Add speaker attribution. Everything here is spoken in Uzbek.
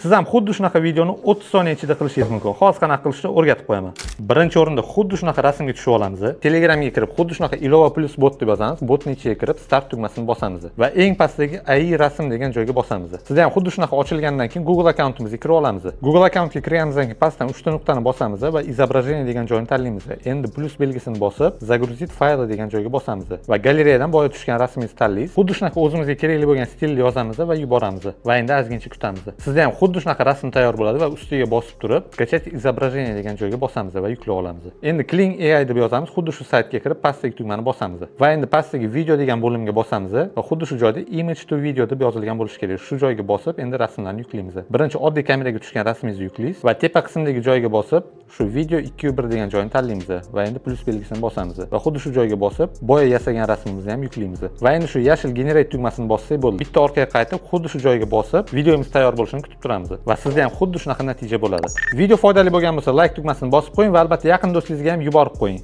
Speaker 1: Siz ham xuddi shunaqa videoni 30 soniya ichida qilishingiz mumkin. Hozir qanaqa qilishni o'rgatib qo'yaman. Birinchi o'rinda xuddi shunaqa rasmga tushib olamiz. Telegramga kirib xuddi shunaqa ilova plus bot deb yozamiz. Botning ichiga kirib start tugmasini bosamiz va eng pastdagi AI rasm degan joyga bosamiz. Sizda ham xuddi shunaqa ochilgandan keyin Google akkauntimizga kirib olamiz. Google akkauntga kirganimizdan keyin pastdan 3 ta nuqtani bosamiz va izobrazение degan joyni tanlaymiz. Endi plus belgisini bosib, загрузить fayli degan joyga bosamiz va galereyadan boya tushgan rasmingizni tanlaysiz. Xuddi shunaqa o'zimizga kerakli bo'lgan stilni yozamiz va yuboramiz va endi ozgincha kutamiz. Sizda ham xuddi shunaqa rasm tayyor bo'ladi va ustiga bosib turib, skачать изображение degan joyga bosamiz va yuklab olamiz. Endi Kling AI deb yozamiz, xuddi shu saytga kirib pastdagi tugmani bosamiz va endi pastdagi video degan bo'limga bosamiz va xuddi shu joyda image to video deb yozilgan bo'lishi kerak. Shu joyga bosib, endi rasmlarni yuklaymiz. Birinchi oddiy kameraga tushgan rasmingizni yuklaysiz va tepa qismdagi joyga bosib, shu video 2:1 degan joyni tanlaymiz va endi plus belgisini bosamiz va xuddi shu joyga bosib, boya yasagan rasmimizni ham yuklaymiz. Va endi shu yashil generate tugmasini bossak bo'ldi. Bitta orqaga qaytib, xuddi shu joyga bosib, videomiz tayyor bo'lishini kutib turamiz va sizda ham xuddi shunaqa natija bo'ladi. Video foydali bo'lgan bo'lsa, like tugmasini bosib qo'ying va albatta yaqin do'stingizga ham yuborib qo'ying.